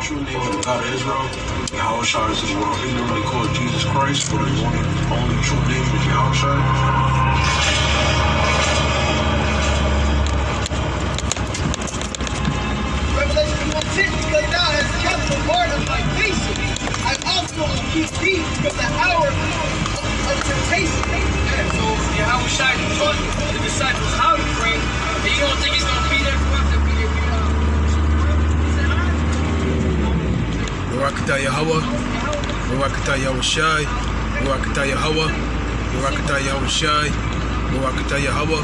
true name is the God of Israel. Yahushua is his world. He literally called Jesus Christ, but his only true name is Yahushua. Revelation 1:10, because thou hast kept the word of my patience, I also will keep thee from the hour of temptation. Yeah, so Yahushua taught the disciples how to pray, and you don't think he's going to be there for us to be there? Barakatah Yahweh, Barakatah Yahushai, Barakatah Yahweh, Barakatah Yahushai, Barakatah Yahweh,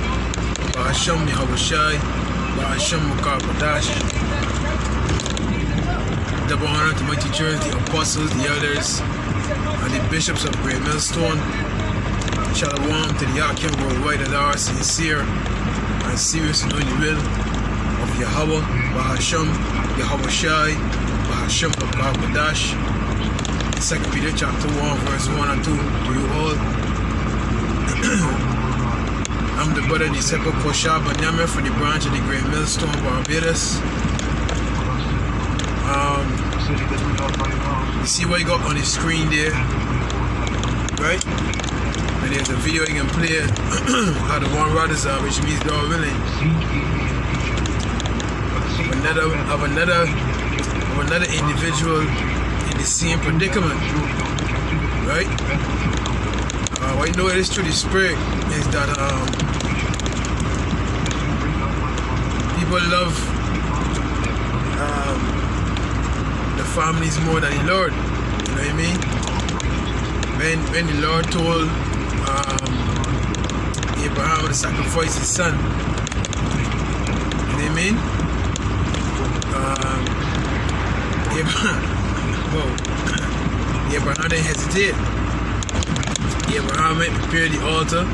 Bahasham Yahushai, Bahasham Mukabadash. Double honor to my teachers, the apostles, the elders, and the bishops of Great Millstone. Shalom to the Yakim worldwide that are sincere and serious in doing the will of Yahweh, Bahasham, Yahushai, Bahasham Mukabadash. 2 Peter chapter 1, verse 1 and 2. To you all. I'm the brother Disciple Kosha Banyame from the branch of the Great Millstone, Barbados. You see what you got on the screen there, right? And there's a video you can play how the one brothers are, which means God willing. Of another individual in the same predicament, right? What you know it is through the Spirit is that people love the families more than the Lord. You know what I mean? When the Lord told Abraham to sacrifice his son, you know what I mean? Abraham didn't hesitate. Abraham went to prepare the altar,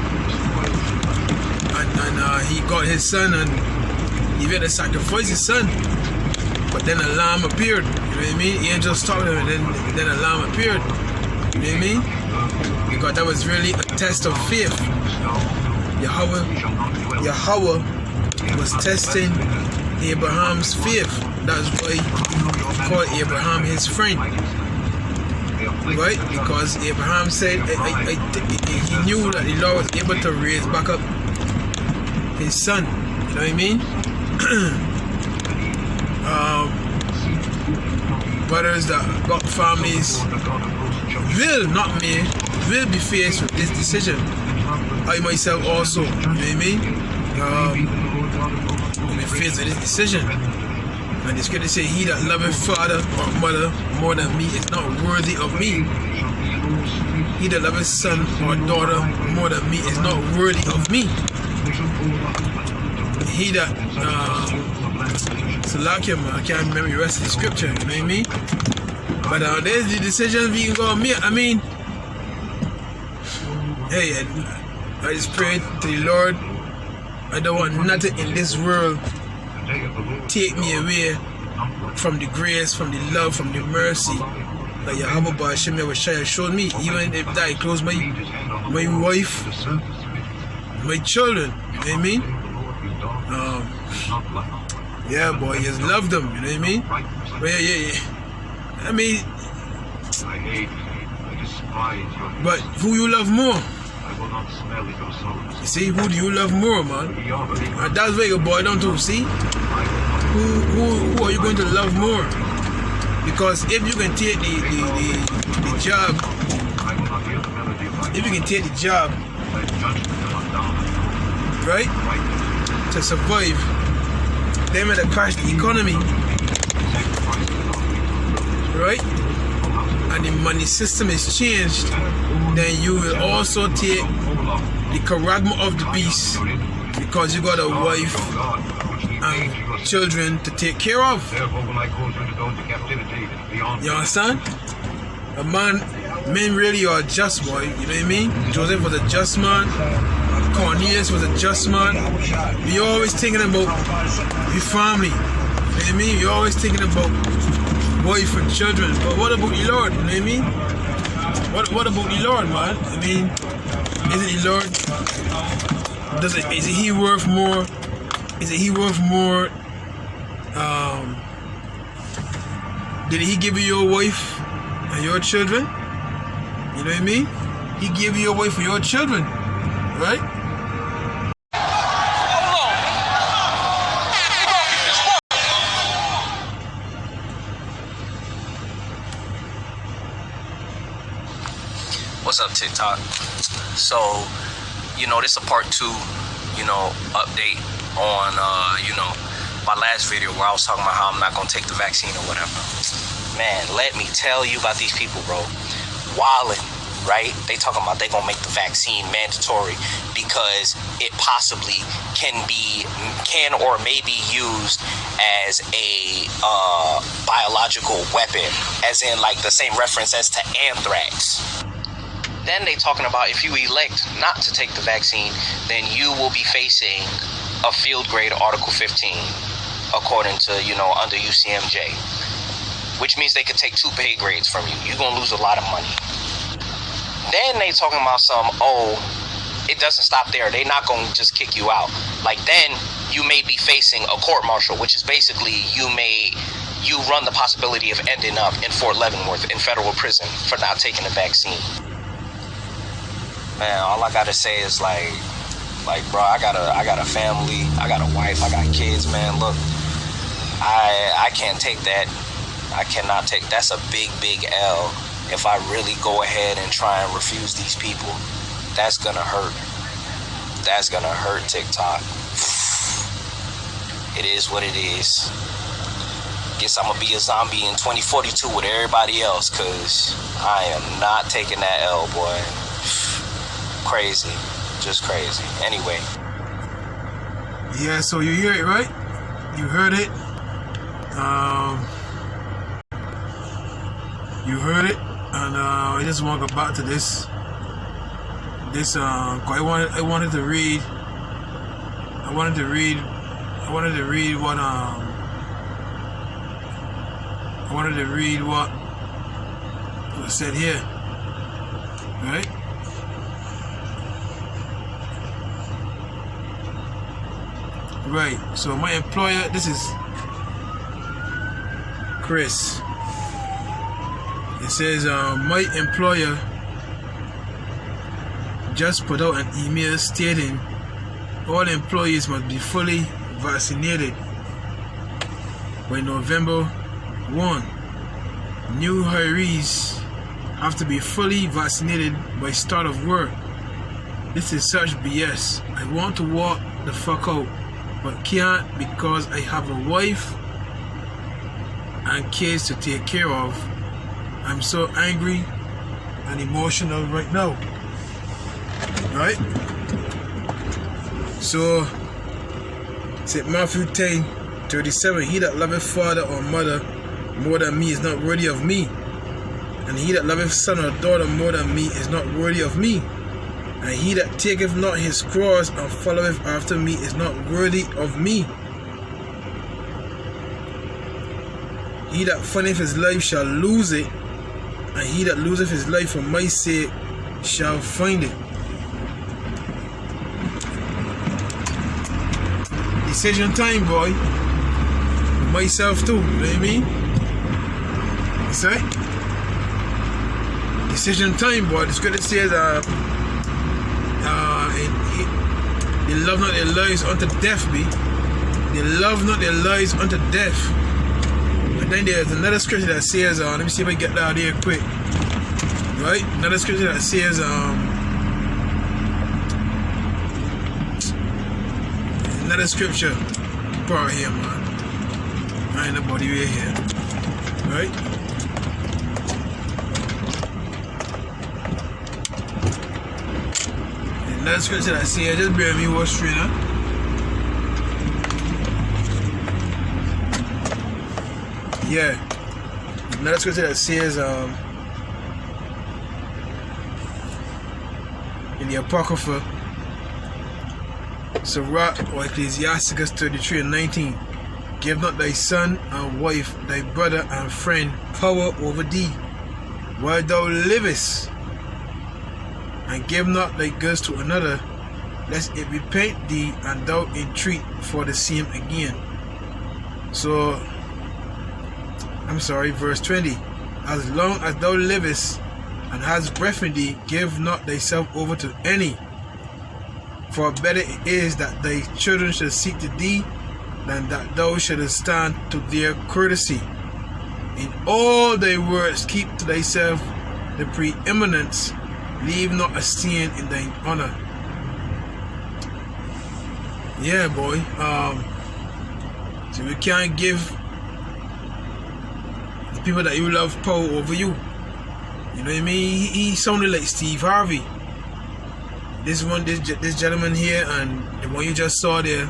and he got his son, and he went to sacrifice his son. But then a lamb appeared. You know what I mean? The angel stopped him, and then a lamb appeared. You know what I mean? Because that was really a test of faith. Yahweh was testing Abraham's faith. That's why he called Abraham his friend. Right? Because Abraham said he knew that the Lord was able to raise back up his son. You know what I mean? Brothers that got families will be faced with this decision. I myself also, you know what I mean? Will be faced with this decision. And the scripture say, he that loveth father or mother more than me is not worthy of me. He that loveth son or daughter more than me is not worthy of me. He that Salakim, I can't remember the rest of the scripture, you know what I mean? But there's the decisions we can go make. I mean, hey, I just pray to the Lord. I don't want nothing in this world take me away from the grace, from the love, from the mercy that Yahweh Ba'Shem Yahushua showed me. Even if that includes my wife, my children, you know what I mean? Yeah, boy, you just love them, you know what I mean? But yeah. I mean, but who you love more? You see, who do you love more, man? And that's where you boil down to, see? Who are you going to love more? Because if you can take the job, right, to survive, then when they crash the economy, right, and the money system is changed, then you will also take the charagma of the beast, because you got a wife and children to take care of. You understand? Men really are just, boy, you know what I mean? Joseph was a just man, Cornelius was a just man. You're always thinking about your family, you know what I mean? You're always thinking about wife and children, but what about the Lord, you know what I mean? What about the Lord, man? I mean, is it the Lord? Is he worth more? Is he worth more Did he give you your wife and your children? You know what I mean? He gave you your wife and your children, right? What's up, TikTok? So, you know, this is a part 2, you know, update on, you know, my last video where I was talking about how I'm not going to take the vaccine or whatever. Man, let me tell you about these people, bro. Wildin', right? They talking about they going to make the vaccine mandatory because it possibly can or may be used as a biological weapon, as in like the same reference as to anthrax. Then they talking about if you elect not to take the vaccine, then you will be facing a field grade Article 15, according to, you know, under UCMJ, which means they could take 2 pay grades from you. You're going to lose a lot of money. Then they talking about it doesn't stop there. They're not going to just kick you out. Like, then you may be facing a court martial, which is basically you run the possibility of ending up in Fort Leavenworth in federal prison for not taking the vaccine. Man, all I gotta say is like, bro, I got a family, I got a wife, I got kids, man. Look, I can't take that. I cannot take. That's a big L. If I really go ahead and try and refuse these people, that's gonna hurt. That's gonna hurt, TikTok. It is what it is. Guess I'm gonna be a zombie in 2042 with everybody else, cause I am not taking that L, boy. Crazy, just crazy. Anyway. Yeah, so you hear it, right? You heard it. You heard it, and I just want to go back to this. I wanted to read what was said here, right? Right, so my employer, this is Chris. It says, my employer just put out an email stating all employees must be fully vaccinated by November 1. New hirees have to be fully vaccinated by start of work. This is such BS. I want to walk the fuck out, but can't because I have a wife and kids to take care of. I'm so angry and emotional right now. Right? So, St. Matthew 10:37, he that loveth father or mother more than me is not worthy of me. And he that loveth son or daughter more than me is not worthy of me. And he that taketh not his cross and followeth after me is not worthy of me. He that findeth his life shall lose it, and he that loseth his life for my sake shall find it. Decision time, boy. For myself too, you know what I mean? That's right. Decision time, boy. The scripture says, they love not their lives unto death, be. They love not their lives unto death. And then there's another scripture that says, let me see if I get that out here quick. Right? Another scripture that says, another scripture part here, man. I ain't nobody right here. Right? Another scripture that says, just bear me one straight up. Yeah. Another scripture that says, in the Apocrypha, Sirach or Ecclesiasticus 33:19, give not thy son and wife, thy brother and friend power over thee, while thou livest, and give not thy goods to another, lest it repent thee and thou entreat for the same again. So verse 20. As long as thou livest and hast breath in thee, give not thyself over to any. For better it is that thy children shall seek to thee, than that thou shouldest stand to their courtesy. In all thy words keep to thyself the preeminence, leave not a stain in thine honor. Yeah, boy. So we can't give the people that you love power over you. You know what I mean? He sounded like Steve Harvey. This gentleman here and the one you just saw there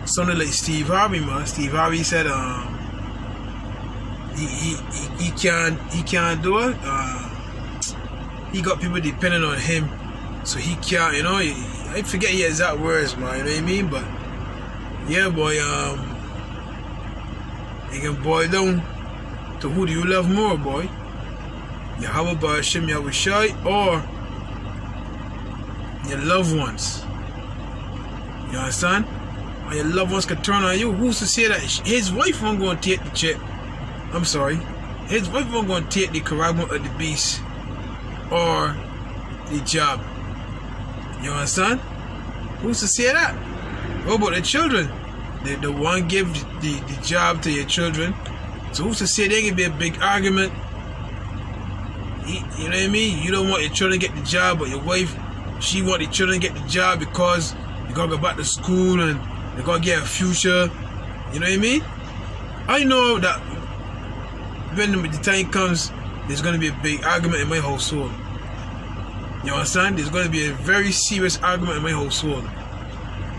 sounded like Steve Harvey, man. Steve Harvey said he can't do it. He got people depending on him, so he can't. You know, I forget his exact words, man. You know what I mean? But yeah, boy. It can boil down to who do you love more, boy? Yahweh Ba'ashem Yahushai or your loved ones? You understand? And your loved ones can turn on you. Who's to say that his wife won't go and take the chip? I'm sorry. His wife won't go and take the Karagma of the beast or the job. You understand? Who's to say that? What about the children? The one give the job to your children. So who's to say there can be a big argument? You know what I mean? You don't want your children to get the job, but your wife, she want the children to get the job because they're gonna go back to school and they're gonna get a future. You know what I mean? I know that when the time comes, there's gonna be a big argument in my household. You understand? There's gonna be a very serious argument in my household.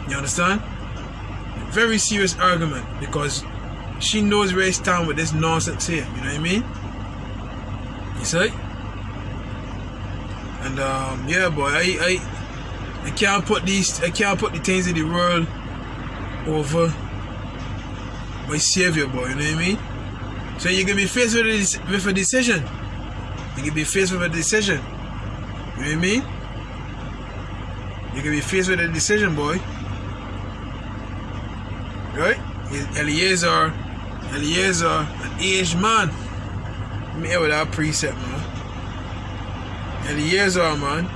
You understand? A very serious argument because she knows where I stand with this nonsense here. You know what I mean? You see? And yeah, boy, I can't put the things in the world over my Savior, boy. You know what I mean? So you can be faced with a decision. You can be faced with a decision. You know what I mean? You can be faced with a decision, boy. Right? Eliezer, an aged man. Let me hear with that precept, man. Eliezer, man.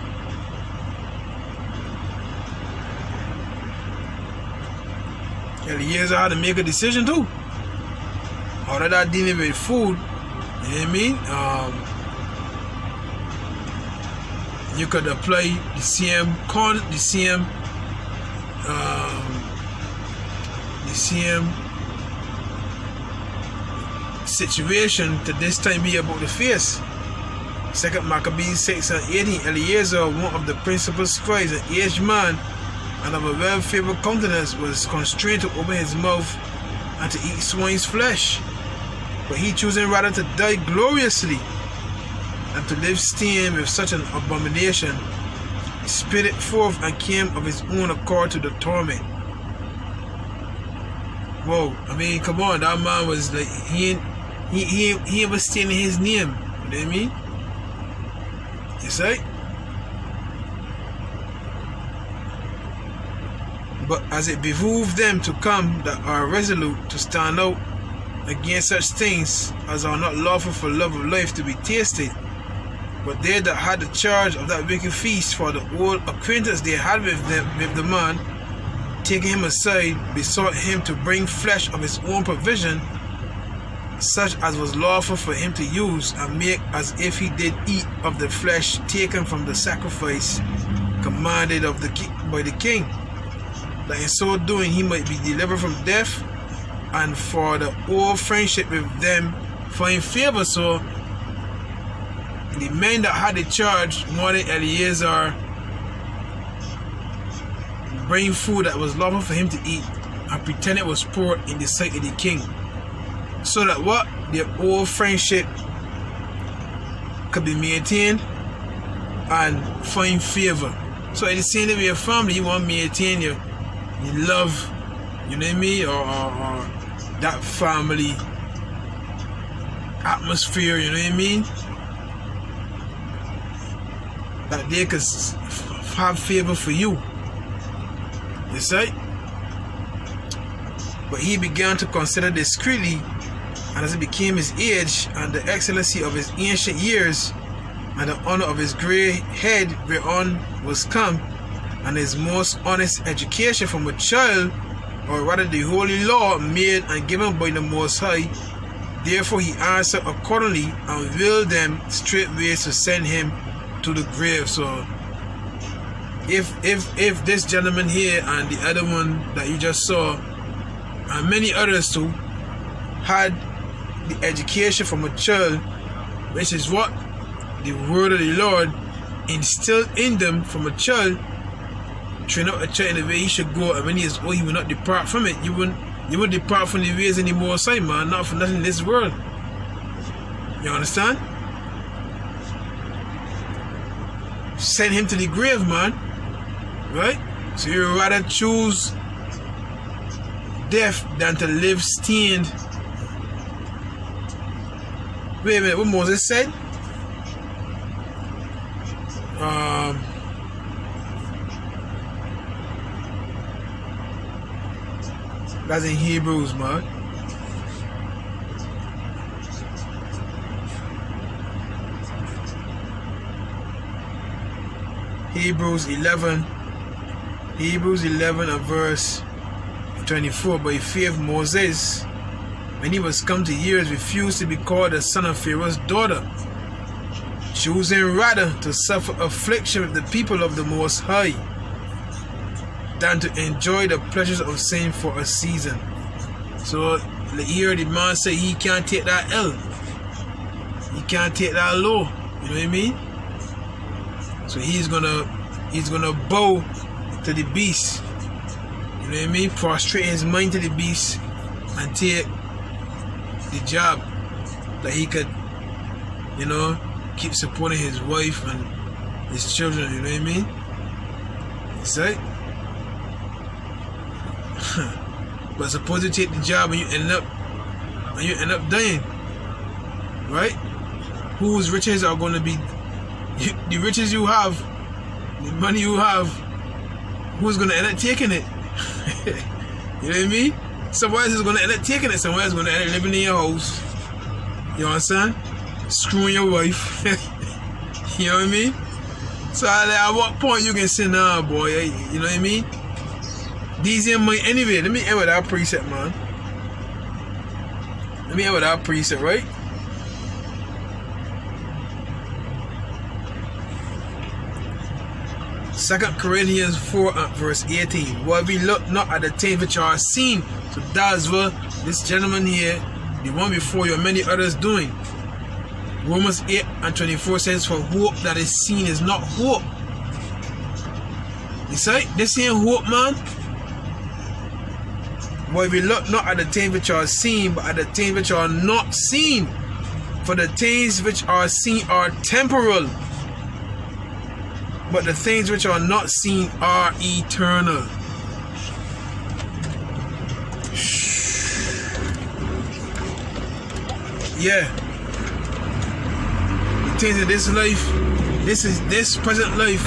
Eliezer had to make a decision too. Other than dealing with food, you know what I mean? You could apply the same situation to this time be about the face. 2 Maccabees 6:18. Eliezer, one of the principal scribes, an aged man and of a well-favored countenance, was constrained to open his mouth and to eat swine's flesh. But he choosing rather to die gloriously than to live stained with such an abomination, he spit it forth and came of his own accord to the torment. Whoa, I mean, come on, that man was like, he was staining his name. You know what I mean? You see? But as it behooved them to come that are resolute to stand out against such things as are not lawful for love of life to be tasted, but they that had the charge of that wicked feast, for the old acquaintance they had with the man, taking him aside, besought him to bring flesh of his own provision, such as was lawful for him to use, and make as if he did eat of the flesh taken from the sacrifice commanded by the king, that in so doing he might be delivered from death, and for the old friendship with them find favor. So the men that had the charge wanted Eliezer bring food that was lawful for him to eat, and pretend it was poor in the sight of the king, so that what? Their old friendship could be maintained and find favor. So it's the same with your family. You want to maintain your love, you know what I mean, or that family atmosphere, you know what I mean, that they could have favor for you. You see? But he began to consider discreetly And as it became his age, and the excellency of his ancient years, and the honor of his grey head whereon was come, and his most honest education from a child, or rather the holy law made and given by the Most High, therefore he answered accordingly, and willed them straightway to send him to the grave. So if this gentleman here and the other one that you just saw, and many others too, had the education from a child, which is what the word of the Lord instilled in them from a child, train up a child in the way he should go, and when he is old, he will not depart from it. You won't depart from the ways anymore, side man, not for nothing in this world. You understand? Send him to the grave, man. Right? So you would rather choose death than to live stained. Wait a minute, what Moses said? That's in Hebrews, man. Hebrews 11 and verse 24. By faith Moses, when he was come to years, refused to be called the son of Pharaoh's daughter, choosing rather to suffer affliction with the people of the Most High than to enjoy the pleasures of sin for a season. So here the man say he can't take that L. He can't take that low. You know what I mean? So he's gonna bow to the beast. You know what I mean? Prostrate his mind to the beast and take the job that he could, you know, keep supporting his wife and his children. You know what I mean? It's like, but suppose you take the job and you end up dying, right? Whose riches are going to be the riches you have, the money you have? Who's going to end up taking it? You know what I mean? Someone else is going to end up taking it. Someone else is going to end up living in your house. You understand? Screwing your wife. You know what I mean? So at what point you can say, nah, boy, you know what I mean? These ain't my anyway. Let me end with that precept, man. Let me end with that precept, right? Second Corinthians 4 verse 18. Well, we look not at the things which are seen. So that's what this gentleman here, the one before you, and many others doing. Romans 8 and 24 says, for hope that is seen is not hope. You see, this ain't hope, man. But we look not at the things which are seen, but at the things which are not seen. For the things which are seen are temporal, but the things which are not seen are eternal. Yeah. The things of this life, this present life,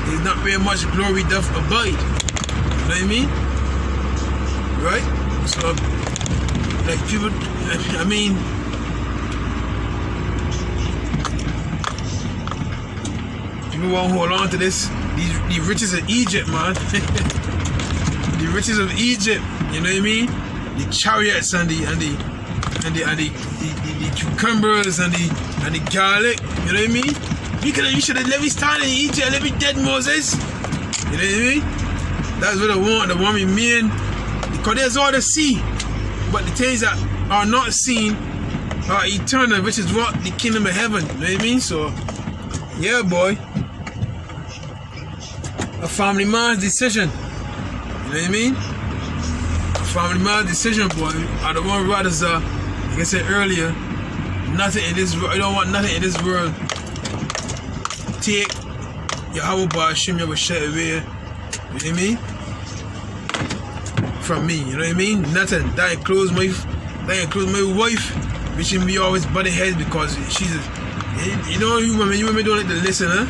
is not very much glory doth abide. You know what I mean? Right? So, like people, I mean, people won't hold on to this. The riches of Egypt, man. The riches of Egypt. You know what I mean? The chariots and the cucumbers and the garlic. You know what I mean? You should have let me stand in Egypt and let me dead, Moses. You know what I mean? That's what I want. The one we mean. Because there's all to see, but the things that are not seen are eternal, which is what the kingdom of heaven. You know what I mean? So, yeah, boy. A family man's decision. You know what I mean? A family man's decision, boy. I don't want brothers, like I said earlier, nothing in this world. I don't want nothing in this world. Take your Yahweh Bashim, you will shut away. You know what I mean? From me, you know what I mean? Nothing. That includes my wife, which can be always butting heads because she's you know, you women don't like to listen, huh?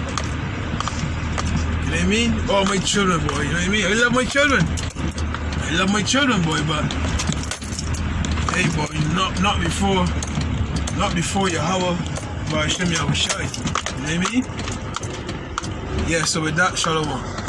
You know what I mean? All my children, boy, you know what I mean? I love my children. I love my children, boy, but Hey, boy, not before Yahweh, but Hashem Yahushai. You know what I mean? Yeah, so with that, Shalom.